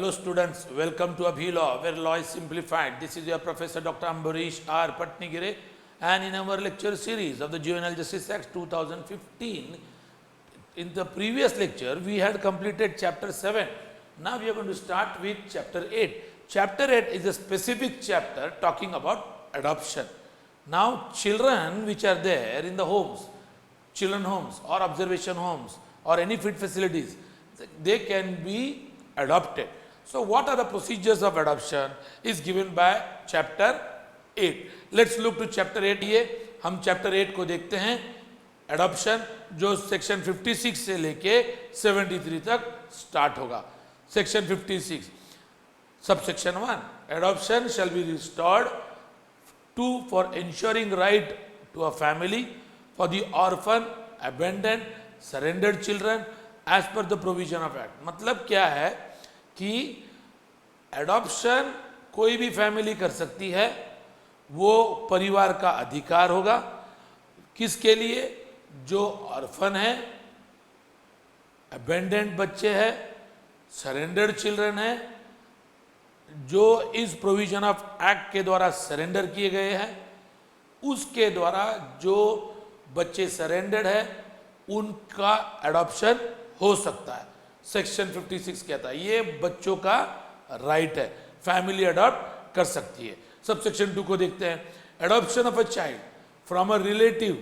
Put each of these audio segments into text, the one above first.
Hello students, welcome to Abhi Law, where law is simplified. This is your Professor Dr. Ambarish R. Patnigire, and in our lecture series of the Juvenile Justice Act 2015, in the previous lecture, we had completed chapter 7. Now we are going to start with chapter 8. Chapter 8 is a specific chapter talking about adoption. Now children which are there in the homes, children homes or observation homes or any fit facilities, they can be adopted. So what are the procedures of adoption is given by chapter 8. Let's look to chapter 8. ये हम chapter 8 को देखते हैं. Adoption जो section 56 से लेके 73 तक start होगा. Section 56 subsection 1, adoption shall be restored to for ensuring right to a family for the orphan, abandoned, surrendered children as per the provision of act. मतलब क्या है कि एडॉप्शन कोई भी फैमिली कर सकती है, वो परिवार का अधिकार होगा. किसके लिए? जो ऑर्फन है, अबेंडेंड बच्चे हैं, सरेंडर्ड चिल्ड्रन है, जो इस प्रोविजन ऑफ एक्ट के द्वारा सरेंडर किए गए हैं, उसके द्वारा जो बच्चे सरेंडर्ड है उनका एडॉप्शन हो सकता है. सेक्शन 56 कहता है ये बच्चों का राइट है, फैमिली अडॉप्ट कर सकती है. सब सेक्शन 2 को देखते हैं. Adoption of a child from a relative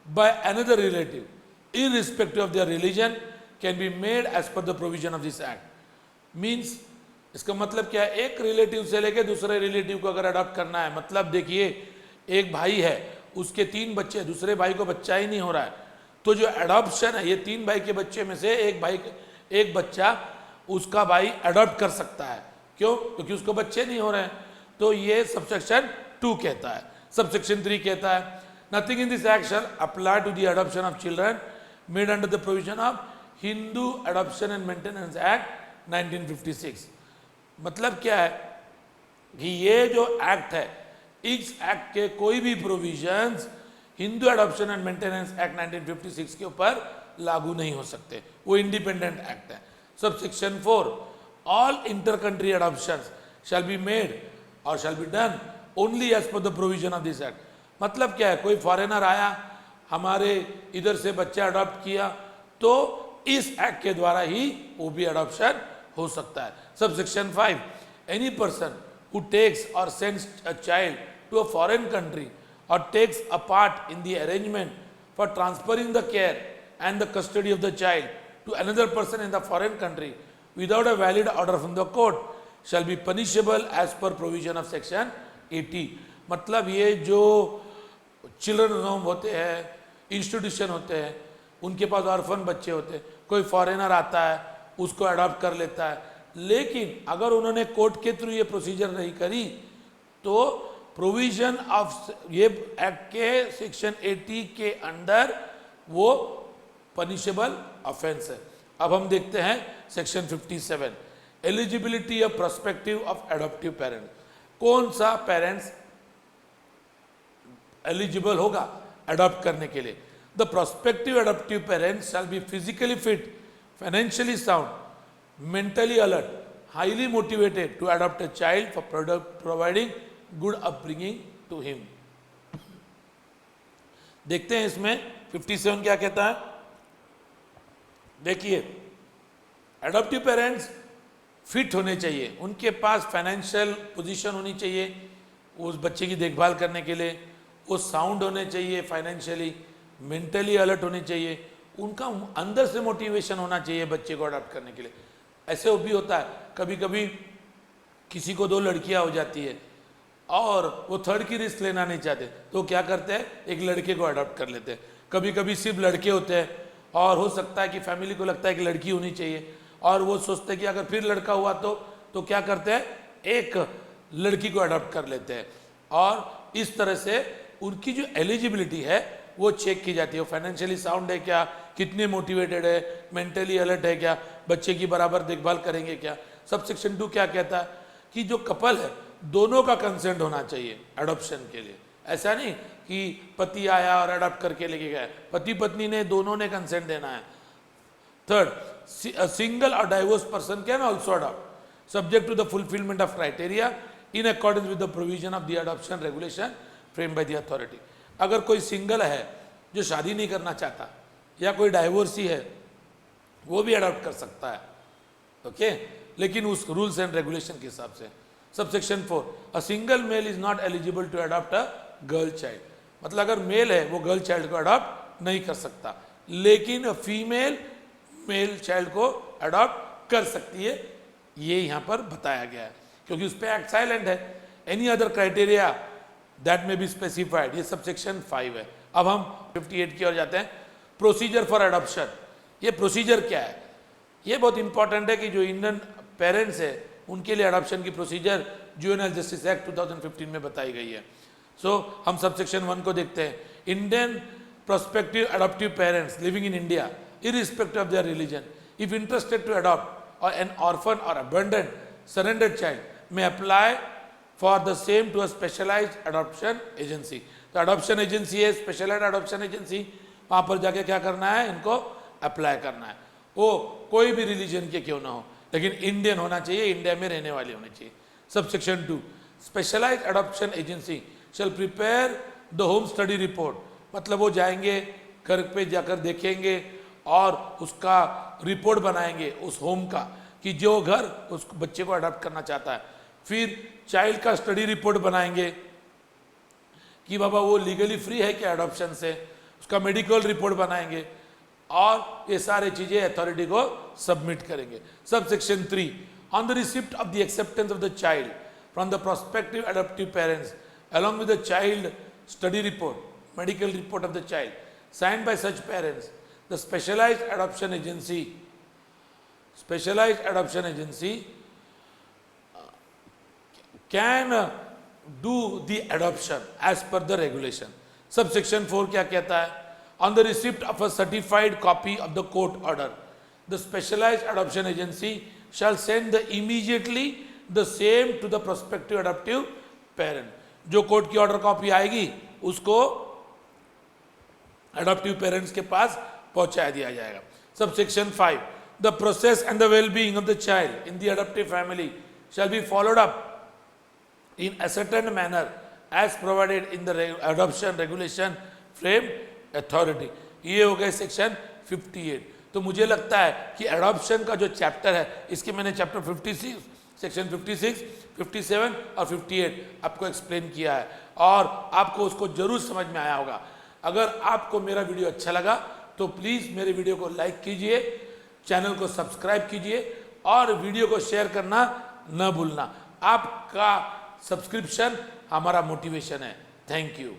by another relative irrespective of their religion can be made as per the provision of this act. Means इसका मतलब क्या है? एक रिलेटिव से लेके दूसरे रिलेटिव को अगर अडॉप्ट करना है, मतलब देखिए एक भाई है, उसके 3 बच्चे, दूसरे भाई को बच्चा ही नहीं हो रहा है, तो जो एडॉप्शन है ये 3 भाई के बच्चे में से एक बच्चा उसका भाई अडॉप्ट कर सकता है. क्यों? क्योंकि उसको बच्चे नहीं हो रहे हैं. तो ये सबसेक्शन 2 कहता है. सबसेक्शन 3 कहता है nothing in this act shall apply to the adoption of children made under the provision of Hindu adoption and maintenance act 1956. मतलब क्या है कि ये जो एक्ट है, इस एक्ट के कोई भी provisions Hindu adoption and maintenance act 1956 के ऊपर लागू नहीं हो सकते, वो इंडिपेंडेंट एक्ट है. Subsection 4, all inter country adoptions shall be made or shall be done only as per the provision of this act. मतलब क्या है? कोई फॉरेनर आया, हमारे इधर से बच्चा अडॉप्ट किया, तो इस एक्ट के द्वारा ही वो भी अडॉप्शन हो सकता है. Subsection 5, any person who takes or sends a child to a foreign country or takes a part in the arrangement for transferring the care and the custody of the child to another person in the foreign country without a valid order from the court shall be punishable as per provision of section 80. मतलब ये जो children home होते हैं, institution होते हैं, उनके पास orphan बच्चे होते हैं, कोई फॉरेनर आता है उसको अडॉप्ट कर लेता है, लेकिन अगर उन्होंने कोर्ट के थ्रू ये प्रोसीजर नहीं करी तो प्रोविजन ऑफ ये एक्ट के सेक्शन 80 के अंडर वो पनिशेबल ऑफेंस है. अब हम देखते हैं section 57, eligibility of prospective of adoptive parents. कौन सा पेरेंट्स एलिजिबल होगा अडॉप्ट करने के लिए? The prospective adoptive parents shall be physically fit, financially sound, mentally alert, highly motivated to adopt a child for providing good upbringing to him. देखते हैं इसमें 57 क्या कहता है. देखिए, एडॉप्टिव पेरेंट्स फिट होने चाहिए, उनके पास फाइनेंशियल पोजीशन होनी चाहिए उस बच्चे की देखभाल करने के लिए, वो साउंड होने चाहिए फाइनेंशियली, मेंटली अलर्ट होने चाहिए, उनका अंदर से मोटिवेशन होना चाहिए बच्चे को अडॉप्ट करने के लिए. ऐसे वो भी होता है, कभी कभी किसी को 2 लड़कियां हो जाती है और वो थर्ड की रिस्क लेना नहीं चाहते, तो क्या करते हैं? एक लड़के को अडॉप्ट कर लेते हैं. कभी कभी सिर्फ लड़के होते हैं और हो सकता है कि फैमिली को लगता है कि लड़की होनी चाहिए और वो सोचते हैं कि अगर फिर लड़का हुआ तो क्या करते हैं? एक लड़की को अडॉप्ट कर लेते हैं. और इस तरह से उनकी जो एलिजिबिलिटी है वो चेक की जाती है. फाइनेंशियली साउंड है क्या, कितने मोटिवेटेड है, मेंटली अलर्ट है क्या, बच्चे की बराबर देखभाल करेंगे क्या. सबसेक्शन 2 क्या कहता है कि जो कपल है दोनों का कंसेंट होना चाहिए अडॉप्शन के लिए. ऐसा नहीं कि पति आया और अडॉप्ट करके लेके गया, पति पत्नी ने दोनों ने कंसेंट देना है. थर्ड, सिंगल और divorce person can also adopt. subject to the fulfillment of criteria in accordance with the provision of the adoption regulation framed by the authority. अगर कोई सिंगल है जो शादी नहीं करना चाहता या कोई डाइवोर्सी है वो भी अडॉप्ट कर सकता है, ओके, लेकिन उस रूल्स एंड रेगुलेशन के हिसाब से. Subsection 4, a single male is not eligible to adopt a girl child. मतलब अगर मेल है वो गर्ल चाइल्ड को अडॉप्ट नहीं कर सकता, लेकिन फीमेल मेल चाइल्ड को अडॉप्ट कर सकती है. ये यहाँ पर बताया गया है क्योंकि उस पर एक्ट साइलेंट है. एनी अदर क्राइटेरिया दैट में बी स्पेसिफाइड, ये सबसेक्शन 5 है. अब हम 58 की ओर जाते हैं. Procedure for adoption. ये प्रोसीजर क्या है? ये बहुत इंपॉर्टेंट है कि जो इंडियन पेरेंट्स है उनके लिए अडॉप्शन की प्रोसीजर जुवेनाइल जस्टिस एक्ट 2015 में बताई गई है. सो हम सबसेक्शन 1 को देखते हैं. Indian prospective adoptive parents living in India irrespective of their religion, if interested to adopt an orphan or abandoned surrendered child, may apply for the same to a specialized adoption agency. तो adoption agency है, specialized adoption agency, वहाँ पर जाके क्या करना है, इनको apply करना है. वो कोई भी रिलीजन के क्यों ना हो, लेकिन इंडियन होना चाहिए, इंडिया में रहने वाले होने चाहिए. Subsection 2, specialised adoption agency shall prepare the home study report. मतलब वो जाएंगे घर पे जाकर देखेंगे और उसका रिपोर्ट बनाएंगे उस होम का कि जो घर उस बच्चे को अडॉप्ट करना चाहता है. फिर चाइल्ड का स्टडी रिपोर्ट बनाएंगे कि बाबा वो लीगली फ्री है क्या अडॉप्शन से, उसका मेडिकल रिपोर्ट बनाएंगे और ये सारी चीजें अथॉरिटी को सबमिट करेंगे. Subsection 3, on the receipt of the acceptance of the child from the prospective adoptive parents along with the child study report, medical report of the child signed by such parents, the specialized adoption agency can do the adoption as per the regulation. Subsection 4 क्या कहता है? On the receipt of a certified copy of the court order, the specialized adoption agency shall send immediately the same to the prospective adoptive parent. जो court की order copy आएगी उसको adoptive parents के पास पहुंचा दिया जाएगा. Subsection 5, the process and the well being of the child in the adoptive family shall be followed up in ascertained manner as provided in the adoption regulation frame authority. ये हो गए section 58. तो मुझे लगता है कि अडॉप्शन का जो चैप्टर है इसके मैंने चैप्टर 56, सेक्शन 56, 57 और 58 आपको एक्सप्लेन किया है और आपको उसको जरूर समझ में आया होगा. अगर आपको मेरा वीडियो अच्छा लगा तो प्लीज़ मेरे वीडियो को लाइक कीजिए, चैनल को सब्सक्राइब कीजिए और वीडियो को शेयर करना न भूलना. आपका सब्सक्रिप्शन हमारा मोटिवेशन है. Thank you.